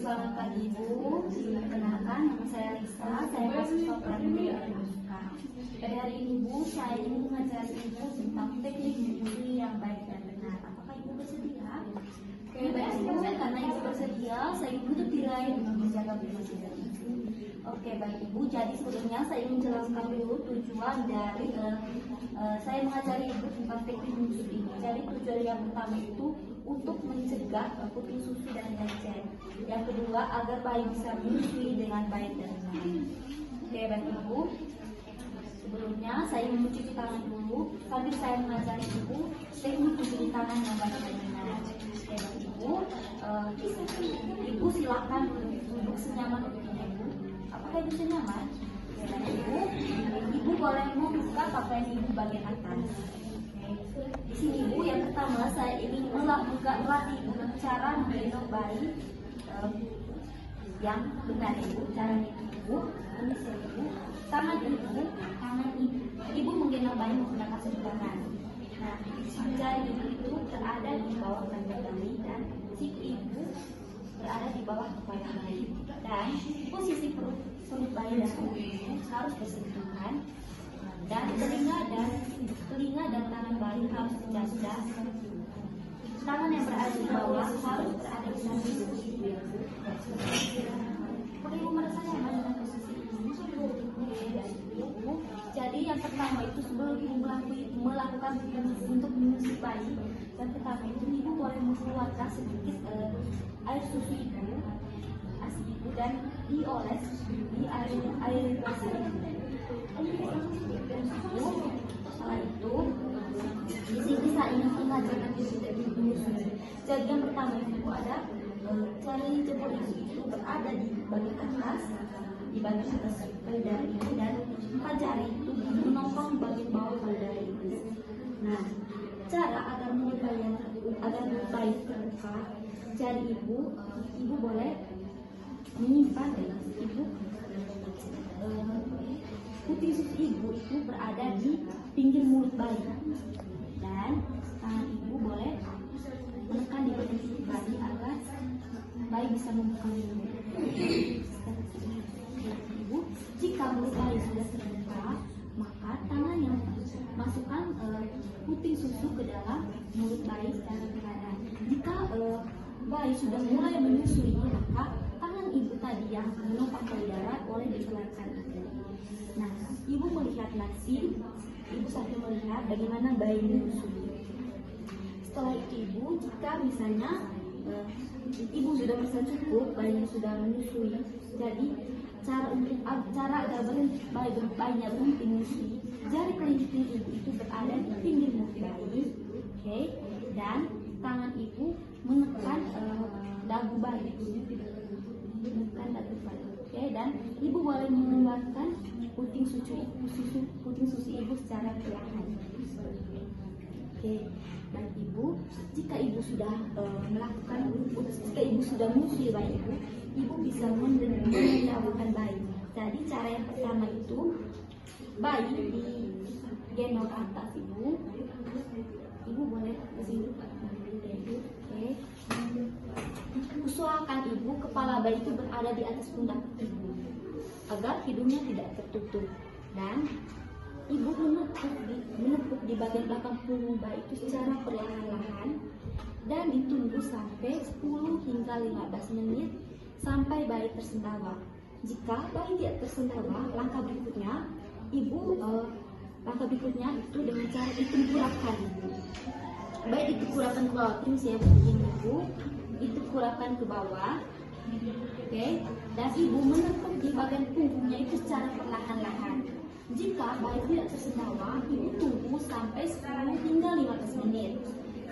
Selamat pagi Ibu, perkenalkan nama saya Lisa, saya mahasiswa Pramudia Pramuka. Pada hari ini Bu, saya ingin mengajari Ibu tentang teknik menyusui yang baik dan benar. Apakah Ibu bersedia? Oke, baik Ibu, karena Ibu bersedia, saya ingin tutup tirai dengan menjaga privasi dari Ibu. Oke, baik Ibu, jadi sebelumnya saya ingin menjelaskan dulu tujuan dari saya mengajari Ibu tentang teknik menyusui. Jadi tujuan yang pertama itu untuk mencegah puting susu dan lecet. Yang kedua, agar bayi bisa menyusui dengan baik dan benar. Oke, baik Ibu. Sebelumnya saya ingin mencuci tangan dulu sambil saya mengajari Ibu teknik mencuci tangan yang baik dan benar. Oke, baik Ibu. Ibu silakan duduk senyaman mungkin Ibu. Apakah Ibu senyaman? Oke, baik Ibu. Ibu boleh membuka pakaian Ibu bagian atas. Di sini Ibu, yang pertama saya ingin melatih Ibu cara menggendong bayi yang benar Ibu. Caranya Ibu, ini Ibu, tangan Ibu menggendong bayi menggunakan satu tangan. Nah, jari Ibu itu berada di bawah kandang bayi dan siku Ibu berada di bawah kepala bayi. Dan posisi perut bayi dan Ibu harus bersentuhan. Dan telinga dan tangan bayi harus mendadak. Tangan yang berada di bawah harus berada di samping posisi Ibu. Apakah Ibu merasa nyaman dengan posisi Ibu? Jadi yang pertama itu sebelum Ibu melakukan untuk menyusui bayi, yang pertama itu Ibu boleh mengeluarkan sedikit air susu Ibu, ASI Ibu, dan dioles di air basah Ibu. Setelah itu, di sini saya ingin mengajarkan teknik menyusui. Jadi yang pertama Ibu ada jari jempol Ibu itu berada di bagian atas, payudara Ibu, dan 4 jari itu menopang bagian bawah payudara Ibu. Nah, cara agar mulut bayi terbuka, jari Ibu boleh menyimpan Ibu puting susu Ibu itu berada di pinggir mulut bayi, dan tangan Ibu boleh menekan di puting susu bayi agar bayi bisa membuka mulut. Ibu, jika mulut bayi sudah terbuka, maka tangan yang masukkan puting susu ke dalam mulut bayi secara perlahan. Jika bayi sudah mulai menyusui, maka tangan Ibu tadi yang menopang payudara boleh dikeluarkan. Nah, Ibu melihat nasi, Ibu sambil melihat bagaimana bayi menyusui. Setelah itu Ibu, jika misalnya Ibu sudah merasa cukup, bayinya sudah menyusui, jadi cara agar bayinya berhenti menyusui, jari kelingking Ibu itu berada di pinggir mulut bayi, oke, dan tangan Ibu menekan dagu bayi, oke, dan Ibu boleh mengeluarkan puting susu Ibu secara perlahan. Oke, baik Ibu, jika Ibu sudah jika Ibu sudah menyusui bayi Ibu bisa mendahulukan bayi. Jadi cara yang pertama itu bayi digendong ke atas Ibu boleh ke sini. Oke. Usahakan Ibu kepala bayi itu berada di atas pundak Ibu agar hidungnya tidak tertutup, dan Ibu menepuk di bagian belakang punggung bayi itu secara perlahan-lahan dan ditunggu sampai 10 hingga 15 menit sampai bayi tersendawa. Jika bayi tidak tersendawa, langkah berikutnya itu dengan cara ditengkurapkan Ibu. Baik ditengkurapkan ke bawah, ini saya begini Ibu, ditengkurapkan ke bawah. Oke, dan Ibu menepuk di bagian punggungnya itu secara perlahan-lahan. Jika bayi tidak tersendawa, Ibu tunggu sampai 10 hingga 15 menit.